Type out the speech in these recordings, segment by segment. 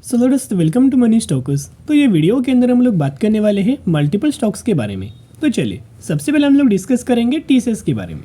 So let's welcome to Money Stalkers. तो ये video के अंदर हम लोग बात करने वाले हैं मल्टीपल स्टॉक्स के बारे में। तो चलिए सबसे पहले हम लोग डिस्कस करेंगे टीसीएस के बारे में।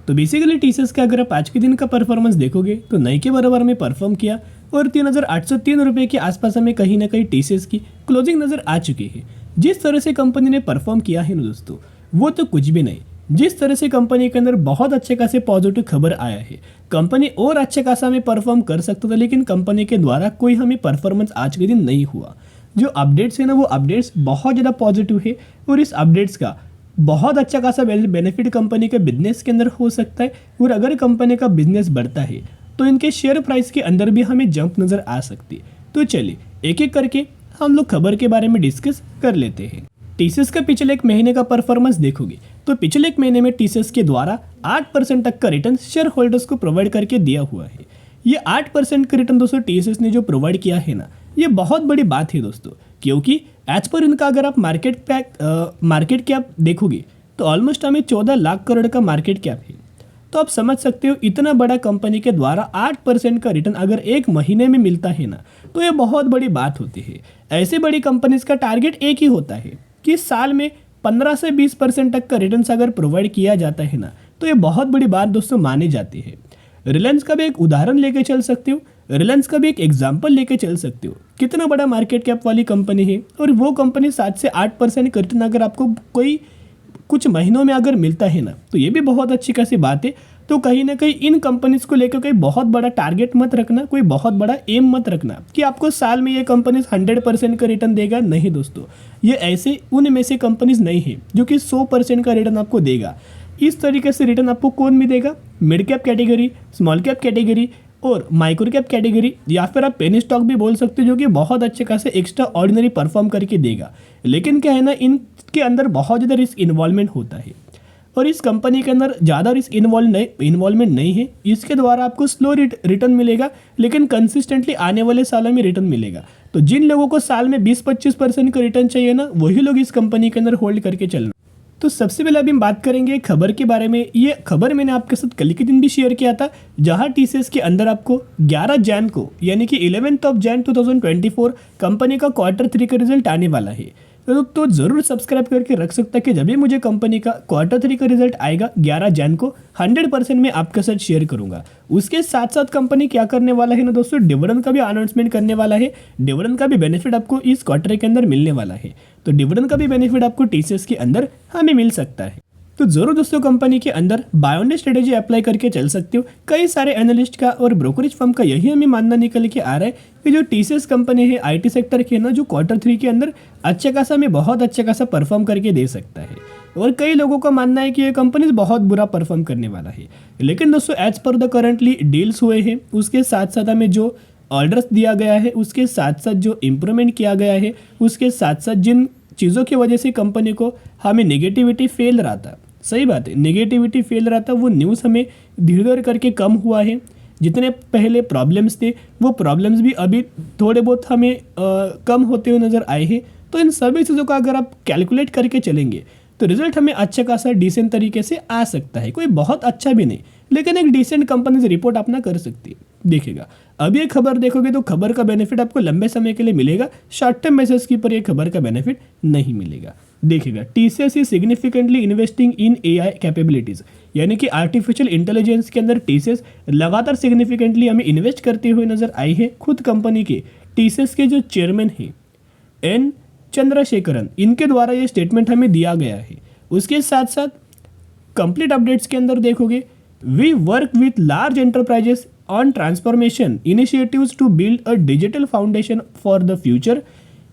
तो बेसिकली टीसीएस का अगर आप आज के दिन का परफॉर्मेंस देखोगे तो नई के बराबर में परफॉर्म किया और 3,803 रुपये के आसपास हमें कहीं ना कहीं टीसीएस की क्लोजिंग नजर आ चुकी है। जिस तरह से कंपनी ने परफॉर्म किया है ना दोस्तों, वो तो कुछ भी नहीं। जिस तरह से कंपनी के अंदर बहुत अच्छे खासे पॉजिटिव खबर आया है, कंपनी और अच्छे खासा में परफॉर्म कर सकता था, लेकिन कंपनी के द्वारा कोई हमें परफॉर्मेंस आज के दिन नहीं हुआ। जो अपडेट्स है ना, वो अपडेट्स बहुत ज़्यादा पॉजिटिव है और इस अपडेट्स का बहुत अच्छा खासा बेनिफिट कंपनी के बिजनेस के अंदर हो सकता है। और अगर कंपनी का बिजनेस बढ़ता है तो इनके शेयर प्राइस के अंदर भी हमें जंप नज़र आ सकती है। तो चलिए एक एक करके हम लोग खबर के बारे में डिस्कस कर लेते हैं। टीसीएस का पिछले एक महीने का परफॉर्मेंस देखोगे तो पिछले एक महीने में टीसीएस के द्वारा 8% तक का रिटर्न शेयर होल्डर्स को प्रोवाइड करके दिया हुआ है। ये 8% का रिटर्न दोस्तों टीसीएस ने जो प्रोवाइड किया है ना, ये बहुत बड़ी बात है दोस्तों, क्योंकि एज पर इनका अगर आप मार्केट कैप देखोगे तो ऑलमोस्ट हमें 14 लाख करोड़ का मार्केट कैप है। तो आप समझ सकते हो इतना बड़ा कंपनी के द्वारा 8% का रिटर्न अगर एक महीने में मिलता है ना, तो ये बहुत बड़ी बात होती है। ऐसे बड़ी कंपनीज का टारगेट एक ही होता है कि साल में 15 से 20% तक का रिटर्न अगर प्रोवाइड किया जाता है ना, तो ये बहुत बड़ी बात दोस्तों मानी जाती है। रिलायंस का भी एक उदाहरण लेके चल सकते हो, रिलायंस का भी एक एग्जाम्पल लेके चल सकते हो। कितना बड़ा मार्केट कैप वाली कंपनी है और वो कंपनी 7 से 8% का रिटर्न अगर आपको कोई कुछ महीनों में अगर मिलता है ना, तो ये भी बहुत अच्छी खासी बात है। तो कहीं ना कहीं इन कंपनीज को लेकर कोई बहुत बड़ा टारगेट मत रखना, कोई बहुत बड़ा एम मत रखना कि आपको साल में ये कंपनीज 100% का रिटर्न देगा। नहीं दोस्तों, ये ऐसे उनमें से कंपनीज नहीं है जो कि 100% का रिटर्न आपको देगा। इस तरीके से रिटर्न आपको कौन भी देगा? Mid cap category, small cap category और माइक्रो कैप कैटेगरी, या फिर आप पेनी स्टॉक भी बोल सकते हो, जो कि बहुत अच्छे खासे एक्स्ट्रा ऑर्डिनरी परफॉर्म करके देगा। लेकिन क्या है ना, इनके अंदर बहुत ज़्यादा रिस्क इन्वॉल्वमेंट होता है और इस कंपनी के अंदर ज़्यादा रिस्क इन्वॉल्वमेंट नहीं है। इसके द्वारा आपको स्लो रिटर्न मिलेगा, लेकिन कंसिस्टेंटली आने वाले सालों में रिटर्न मिलेगा। तो जिन लोगों को साल में 20-25% का रिटर्न चाहिए ना, वही लोग इस कंपनी के अंदर होल्ड करके चलना। तो सबसे पहले अभी हम बात करेंगे खबर के बारे में। ये खबर मैंने आपके साथ कल के दिन भी शेयर किया था, जहां टीसीएस के अंदर आपको 11 जैन को, यानी कि 11 जैन 2024 कंपनी का Q3 का रिजल्ट आने वाला है। तो ज़रूर सब्सक्राइब करके रख सकता है कि जब भी मुझे कंपनी का Q3 का रिजल्ट आएगा 11 जैन को, 100% मैं आपके साथ शेयर करूंगा। उसके साथ साथ कंपनी क्या करने वाला है ना दोस्तों, डिविडेंड का भी अनाउंसमेंट करने वाला है। डिविडेंड का भी बेनिफिट आपको इस क्वार्टर के अंदर मिलने वाला है। तो डिविडेंड का भी बेनिफिट आपको टीसीएस के अंदर हमें मिल सकता है। तो जरूर दोस्तों कंपनी के अंदर buy on day strategy apply करके चल सकते हो। कई सारे एनालिस्ट का और ब्रोकरेज फर्म का यही हमें मानना निकल के आ रहा है कि जो टीसीएस कंपनी है आईटी सेक्टर की ना, जो Q3 के अंदर अच्छे खासा में बहुत अच्छा खासा परफॉर्म करके दे सकता है। और कई लोगों का मानना है कि ये कंपनी बहुत बुरा परफॉर्म करने वाला है। लेकिन दोस्तों as per the currently deals हुए हैं, उसके साथ साथ हमें जो ऑर्डर्स दिया गया है, उसके साथ साथ जो इम्प्रूवमेंट किया गया है, उसके साथ साथ जिन चीज़ों की वजह से कंपनी को हमें नेगेटिविटी फैल रहा था, सही बात है, नेगेटिविटी फैल रहा था, वो न्यूज़ हमें धीरे धीरे करके कम हुआ है। जितने पहले प्रॉब्लम्स थे वो प्रॉब्लम्स भी अभी थोड़े बहुत हमें कम होते हुए नज़र आए हैं। तो इन सभी चीज़ों का अगर आप कैलकुलेट करके चलेंगे तो रिजल्ट हमें अच्छा खासा डिसेंट तरीके से आ सकता है। कोई बहुत अच्छा भी नहीं, लेकिन एक डिसेंट कंपनी से रिपोर्ट अपना कर सकती है। देखिएगा अभी एक खबर देखोगे तो खबर का बेनिफिट आपको लंबे समय के लिए मिलेगा, शॉर्ट टर्म बेसिस के ऊपर ये खबर का बेनिफिट नहीं मिलेगा। देखिएगा TCS is significantly investing in AI capabilities, यानी कि आर्टिफिशियल इंटेलिजेंस के अंदर टीसीएस लगातार सिग्निफिकेंटली हमें इन्वेस्ट करते हुए नजर आई है। खुद कंपनी के टीसीएस के जो चेयरमैन हैं एन चंद्रशेखरन, इनके द्वारा ये स्टेटमेंट हमें दिया गया है। उसके साथ साथ कंप्लीट अपडेट्स के अंदर देखोगे, we work with large enterprises on transformation initiatives to build a digital foundation for the future,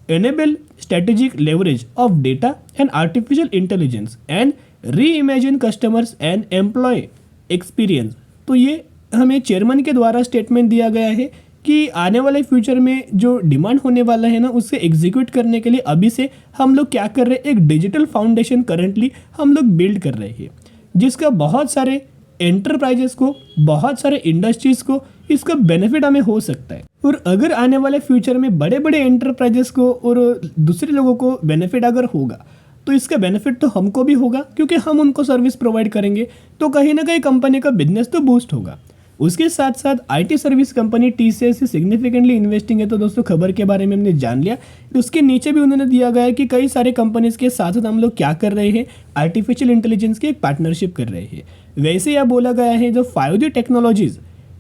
enable strategic leverage of data and artificial intelligence and reimagine customers and employee experience। तो ये हमें chairman के द्वारा statement दिया गया है कि आने वाले फ्यूचर में जो डिमांड होने वाला है ना, उससे एग्जीक्यूट करने के लिए अभी से हम लोग क्या कर रहे हैं, एक डिजिटल फाउंडेशन करंटली हम लोग बिल्ड कर रहे हैं, जिसका बहुत सारे एंटरप्राइजेस को, बहुत सारे इंडस्ट्रीज को इसका बेनिफिट हमें हो सकता है। और अगर आने वाले फ्यूचर में बड़े बड़े एंटरप्राइजेस को और दूसरे लोगों को बेनिफिट अगर होगा, तो इसका बेनिफिट तो हमको भी होगा, क्योंकि हम उनको सर्विस प्रोवाइड करेंगे। तो कहीं ना कहीं कंपनी का बिजनेस तो बूस्ट होगा। उसके साथ साथ IT service company TCS significantly investing है। तो दोस्तों खबर के बारे में हमने जान लिया। तो उसके नीचे भी उन्होंने दिया गया है कि कई सारे कंपनीज के साथ साथ हम लोग क्या कर रहे हैं, आर्टिफिशियल इंटेलिजेंस की एक पार्टनरशिप कर रहे हैं। वैसे यह बोला गया है जो 5G technologies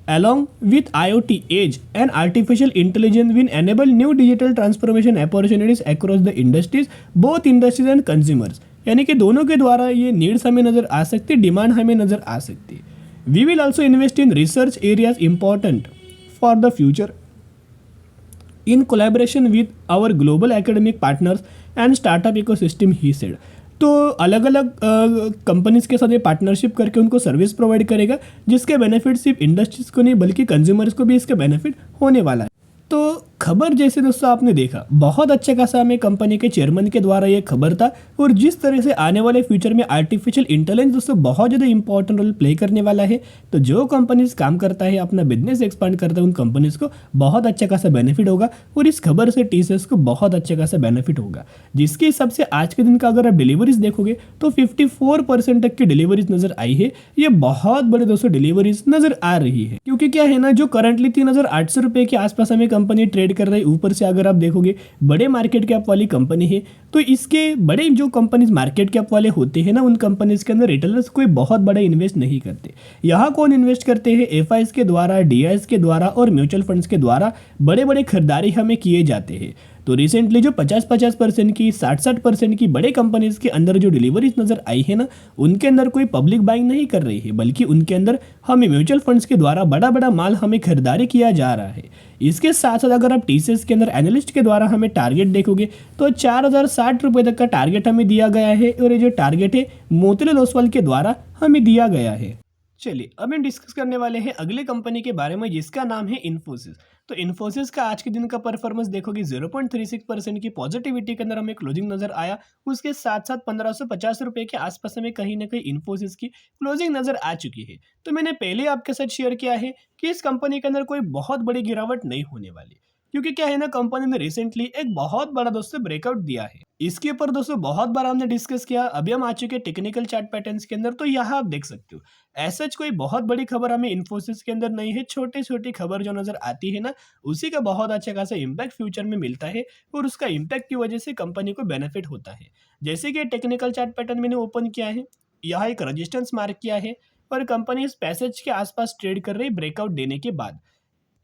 along with IoT, Edge and Artificial Intelligence will enable new digital transformation opportunities across the industries, both industries and consumers। यानी कि दोनों के द्वारा ये नीड्स हमें नज़र आ सकती है, डिमांड हमें नज़र आ सकती है। We will also invest in research areas important for the future in collaboration with our global academic partners and startup ecosystem, he said. तो अलग अलग कंपनीज के साथ ये पार्टनरशिप करके उनको सर्विस प्रोवाइड करेगा, जिसके बेनिफिट सिर्फ इंडस्ट्रीज को नहीं बल्कि कंज्यूमर्स को भी इसका बेनिफिट होने वाला है। तो खबर जैसे दोस्तों आपने देखा, बहुत अच्छा खासा हमें कंपनी के चेयरमैन के द्वारा ये खबर था। और जिस तरह से आने वाले फ्यूचर में आर्टिफिशियल इंटेलिजेंस दोस्तों बहुत ज़्यादा इंपॉर्टेंट रोल प्ले करने वाला है। तो जो कंपनीज काम करता है, अपना बिजनेस एक्सपांड करता है, उन कंपनीज को बहुत अच्छा खासा बेनिफिट होगा। और इस खबर से टीसीएस को बहुत अच्छा खासा बेनिफिट होगा, जिसके हिसाब से आज के दिन का अगर आप डिलीवरीज देखोगे तो 54% तक की डिलीवरीज नजर आई है। ये बहुत बड़े दोस्तों डिलीवरीज नजर आ रही है, क्योंकि क्या है ना, जो करंटली 3,800 रुपये के आसपास हमें कंपनी ट्रेड कर रही है, ऊपर से अगर आप देखोगे बड़े मार्केट कैप वाली कंपनी है। तो इसके बड़े जो कंपनीज मार्केट कैप वाले होते हैं ना, उन कंपनीज के अंदर रिटेलर्स कोई बहुत बड़ा इन्वेस्ट नहीं करते। यहाँ कौन इन्वेस्ट करते हैं? एफआईएस के द्वारा, डीआईएस के द्वारा और म्यूचुअल फंड्स के द्वारा बड़े बड़े खरीदारी हमें किए जाते हैं। तो रिसेंटली जो 50-50% की, 60-60% की बड़े कंपनीज के अंदर जो डिलीवरीज नजर आई है ना, उनके अंदर कोई पब्लिक बाइंग नहीं कर रही है, बल्कि उनके अंदर हमें म्यूचुअल फंड्स के द्वारा बड़ा बड़ा माल हमें खरीदारी किया जा रहा है। इसके साथ साथ अगर आप टीसीएस के अंदर एनालिस्ट के द्वारा हमें टारगेट देखोगे तो 4,060 रुपये तक का टारगेट हमें दिया गया है। और ये जो टारगेट है मोतीलाल ओसवाल के द्वारा हमें दिया गया है। चलिए अब हम डिस्कस करने वाले हैं अगले कंपनी के बारे में, जिसका नाम है इन्फोसिस। तो इन्फोसिस का आज के दिन का परफॉर्मेंस देखोगे 0.36% की पॉजिटिविटी के अंदर हमें क्लोजिंग नजर आया। उसके साथ साथ 1,550 रुपये के आसपास हमें कहीं ना कहीं इन्फोसिस की क्लोजिंग नजर आ चुकी है। तो मैंने पहले आपके साथ शेयर किया है कि इस कंपनी के अंदर कोई बहुत बड़ी गिरावट नहीं होने वाली, क्योंकि क्या है ना, कंपनी ने रिसेंटली एक बहुत बड़ा दोस्तों ब्रेकआउट दिया है। इसके ऊपर दोस्तों बहुत बार हमने डिस्कस किया। अभी हम आ चुके टेक्निकल चार्ट पैटर्न्स के अंदर। तो यहाँ आप देख सकते हो ऐसा कोई बहुत बड़ी खबर हमें इन्फोसिस के अंदर नहीं है। छोटी छोटी खबर जो नजर आती है ना, उसी का बहुत अच्छा खासा इम्पैक्ट फ्यूचर में मिलता है और उसका इम्पैक्ट की वजह से कंपनी को बेनिफिट होता है। जैसे कि टेक्निकल चार्ट पैटर्न मैंने ओपन किया है, यहाँ एक रजिस्टेंस मार्क किया है और कंपनी इस पैसेज के आसपास ट्रेड कर रही ब्रेकआउट देने के बाद।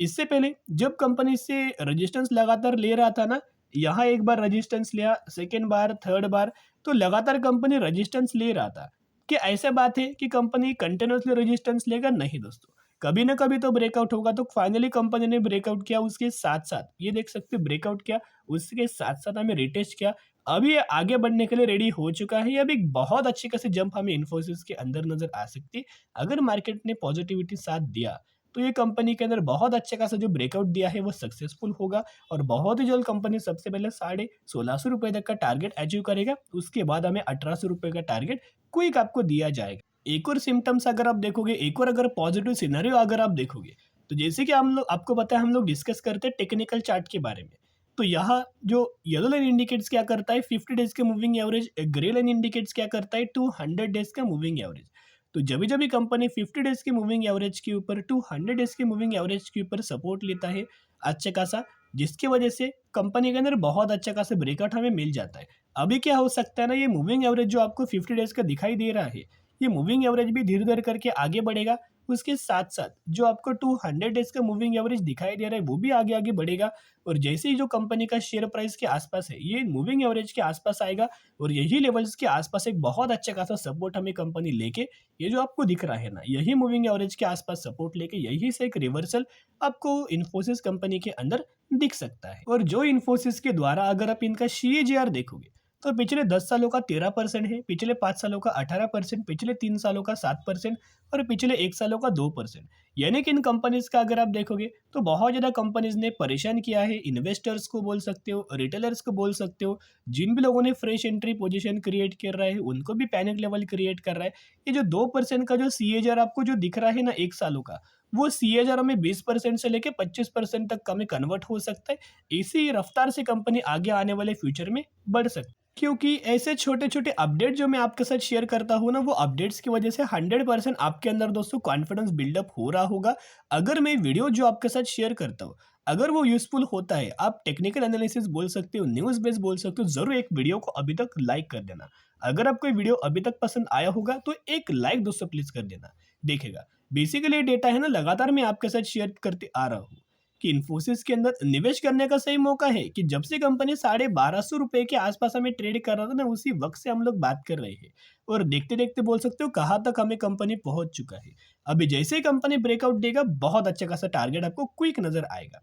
इससे पहले जब कंपनी से रजिस्टेंस लगातार ले रहा था ना, यहाँ एक बार रजिस्टेंस लिया, सेकेंड बार, थर्ड बार, तो लगातार कंपनी रजिस्टेंस ले रहा था। कि ऐसा बात है कि कंपनी कंटिन्यूसली रजिस्टेंस लेगा? नहीं दोस्तों, कभी ना कभी तो ब्रेकआउट होगा। तो फाइनली कंपनी ने ब्रेकआउट किया, उसके साथ साथ ये देख सकते हो ब्रेकआउट किया, उसके साथ साथ हमें रिटेस्ट किया। अभी ये आगे बढ़ने के लिए रेडी हो चुका है। अब एक बहुत अच्छी खासी जंप हमें इन्फोसिस के अंदर नजर आ सकती है अगर मार्केट ने पॉजिटिविटी साथ दिया। तो ये कंपनी के अंदर बहुत अच्छे खासा जो ब्रेकआउट दिया है वो सक्सेसफुल होगा और बहुत ही जल्द कंपनी सबसे पहले 1,650 रुपये तक का टारगेट अचीव करेगा। उसके बाद हमें 1,800 रुपये का टारगेट क्विक आपको दिया जाएगा। एक और सिम्टम्स अगर आप देखोगे, एक और अगर पॉजिटिव सिनेरियो अगर आप देखोगे, तो जैसे कि हम लोग आपको पता है, हम लोग डिस्कस करते हैं टेक्निकल चार्ट के बारे में। तो यहाँ जो येलो लाइन इंडिकेट्स क्या करता है 50 डेज का moving average, grey line indicates क्या करता है 200 डेज का मूविंग एवरेज। तो जब जब भी कंपनी 50 डेज के मूविंग एवरेज के ऊपर 200 डेज के मूविंग एवरेज के ऊपर सपोर्ट लेता है अच्छा खासा, जिसकी वजह से कंपनी के अंदर बहुत अच्छा खासा ब्रेकआउट हमें मिल जाता है। अभी क्या हो सकता है ना, ये मूविंग एवरेज जो आपको 50 डेज का दिखाई दे रहा है, ये मूविंग एवरेज भी धीरे धीरे करके आगे बढ़ेगा। उसके साथ साथ जो आपको 200 डेज का मूविंग एवरेज दिखाई दे रहा है वो भी आगे आगे बढ़ेगा। और जैसे ही जो कंपनी का शेयर प्राइस के आसपास है, ये मूविंग एवरेज के आसपास आएगा और यही लेवल्स के आसपास एक बहुत अच्छा खासा सपोर्ट हमें कंपनी लेके, ये जो आपको दिख रहा है ना, यही मूविंग एवरेज के आसपास सपोर्ट लेके यही से एक रिवर्सल आपको इन्फोसिस कंपनी के अंदर दिख सकता है। और जो इन्फोसिस के द्वारा अगर आप इनका CAGR देखोगे तो पिछले 10 सालों का 13% है, पिछले 5 सालों का 18%, पिछले 3 सालों का 7% और पिछले 1 सालों का 2%। यानी कि इन कंपनीज का अगर आप देखोगे तो बहुत ज़्यादा कंपनीज ने परेशान किया है। इन्वेस्टर्स को बोल सकते हो, रिटेलर्स को बोल सकते हो, जिन भी लोगों ने फ्रेश एंट्री पोजीशन क्रिएट कर रहा है उनको भी पैनिक लेवल क्रिएट कर रहा है। ये जो 2% का जो CAGR आपको जो दिख रहा है ना 1 सालों का, वो CAGR में 20% से लेके 25% तक का में कन्वर्ट हो सकता है। इसी रफ्तार से कंपनी आगे आने वाले फ्यूचर में बढ़ सकती है, क्योंकि ऐसे छोटे-छोटे अपडेट जो मैं आपके साथ शेयर करता हूँ ना, वो अपडेट्स की वजह से 100% आपके अंदर दोस्तों कॉन्फिडेंस बिल्डअप हो रहा होगा। अगर मैं वीडियो जो आपके साथ शेयर करता हूँ, अगर वो यूज़फुल होता है, आप टेक्निकल एनालिसिस बोल सकते हो, न्यूज़ बेस बोल सकते हो, ज़रूर एक वीडियो को अभी तक लाइक कर देना। अगर आपको ये वीडियो अभी तक पसंद आया होगा, तो एक लाइक दोस्तों प्लीज़ कर देना। देखिएगा, बेसिकली ये डेटा है ना, लगातार मैं आपके साथ शेयर करते आ रहा हूँ कि इन्फोसिस के अंदर निवेश करने का सही मौका है कि जब से कंपनी ₹1250 के आसपास हमें ट्रेड कर रहा था ना, उसी वक्त से हम लोग बात कर रहे हैं और देखते देखते बोल सकते हो कहाँ तक हमें कंपनी पहुंच चुका है। अभी जैसे ही कंपनी ब्रेकआउट देगा, बहुत अच्छा खासा टारगेट आपको क्विक नजर आएगा।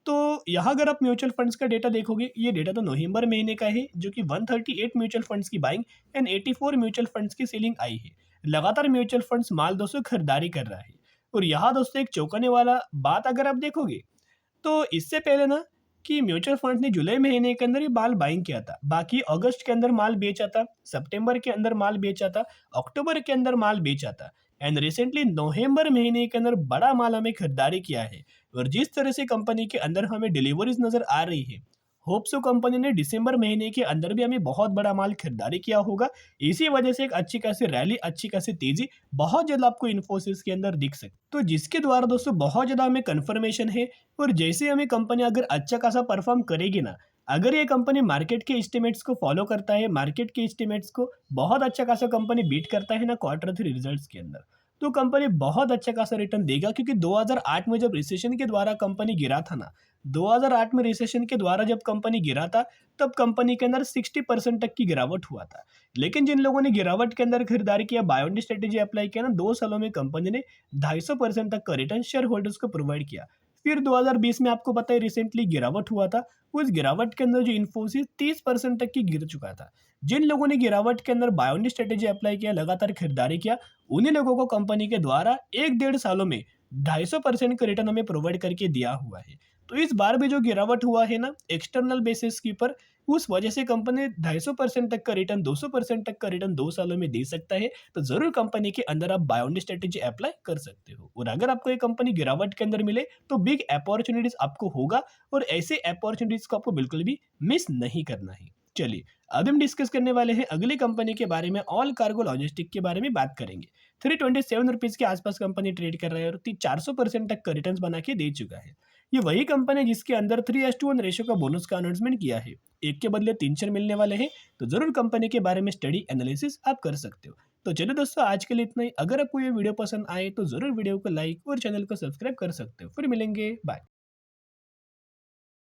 तो यहाँ अगर आप म्यूचुअल फंड्स का डेटा देखोगे, ये डेटा तो नवंबर महीने का है, जो कि 138 म्यूचुअल फंड्स की बाइंग एंड 84 म्यूचुअल फंड्स की सेलिंग आई है। लगातार म्यूचुअल फंड्स माल दोस्तों खरीदारी कर रहा है। और यहाँ दोस्तों एक चौंकाने वाला बात अगर आप देखोगे, तो इससे पहले ना कि म्यूचुअल फंड ने जुलाई महीने के अंदर ही माल बाइंग किया था, बाकी अगस्त के अंदर माल बेचा था, सितंबर के अंदर माल बेचा था, अक्टूबर के अंदर माल बेचा था एंड रिसेंटली नवंबर महीने के अंदर बड़ा माल हमें खरीदारी किया है। और जिस तरह से कंपनी के अंदर हमें डिलीवरीज नजर आ रही है, होप सो कंपनी ने दिसंबर महीने के अंदर भी हमें बहुत बड़ा माल खरीदारी किया होगा। इसी वजह से एक अच्छी खासी रैली, अच्छी खासी तेजी बहुत ज्यादा आपको इन्फोसिस के अंदर दिख सकती, तो जिसके द्वारा दोस्तों बहुत ज्यादा हमें कंफर्मेशन है। और जैसे हमें कंपनी अगर अच्छा खासा परफॉर्म करेगी ना, अगर ये कंपनी मार्केट के एस्टिमेट्स को फॉलो करता है, मार्केट के एस्टिमेट्स को बहुत अच्छा खासा कंपनी बीट करता है ना Q3 रिजल्ट्स के अंदर, तो कंपनी बहुत अच्छा खासा रिटर्न देगा। क्योंकि 2008 में जब रिसेशन के द्वारा कंपनी गिरा था ना, 2008 में रिसेशन के द्वारा जब कंपनी गिरा था, तब कंपनी के अंदर 60% तक की गिरावट हुआ था। लेकिन जिन लोगों ने गिरावट के अंदर खरीदारी किया, बायोंडी स्ट्रेटेजी अप्लाई किया ना, 2 सालों में कंपनी ने 250% तक का रिटर्न शेयर होल्डर्स को प्रोवाइड किया। फिर 2020 में आपको पता है रिसेंटली गिरावट हुआ था। उस गिरावट के अंदर जो इन्फोसिस 30% तक की गिर चुका था। जिन लोगों ने गिरावट के अंदर बायोंडी स्ट्रेटेजी अप्लाई किया, लगातार खरीदारी किया, उन्हीं लोगों को कंपनी के द्वारा 1-1.5 सालों में 250% का रिटर्न हमें प्रोवाइड करके दिया हुआ है। तो इस बार भी जो गिरावट हुआ है ना एक्सटर्नल बेसिस के ऊपर, उस वजह से कंपनी 250% तक का रिटर्न, 200% तक का रिटर्न 2 सालों में दे सकता है। तो जरूर कंपनी के अंदर आप बायोंडी स्ट्रेटेजी अप्लाई कर सकते हो। और अगर आपको ये कंपनी गिरावट के अंदर मिले, तो बिग अपॉर्चुनिटीज आपको होगा और ऐसे अपॉर्चुनिटीज को आपको बिल्कुल भी मिस नहीं करना है। चलिए, अब हम डिस्कस करने वाले हैं अगली कंपनी के बारे में, ऑल कार्गो लॉजिस्टिक के बारे में बात करेंगे। 327 रुपीज के आसपास कंपनी ट्रेड कर रहा है और 400% तक का रिटर्न बना के दे चुका है। ये वही कंपनी है जिसके अंदर 3:1 रेशो का बोनस का अनाउंसमेंट किया है, एक के बदले 3 शेयर मिलने वाले हैं। तो जरूर कंपनी के बारे में स्टडी एनालिसिस आप कर सकते हो। तो चलिए दोस्तों, आज के लिए इतना ही। अगर आपको ये वीडियो पसंद आए तो जरूर वीडियो को लाइक और चैनल को सब्सक्राइब कर सकते हो। फिर मिलेंगे, बाय।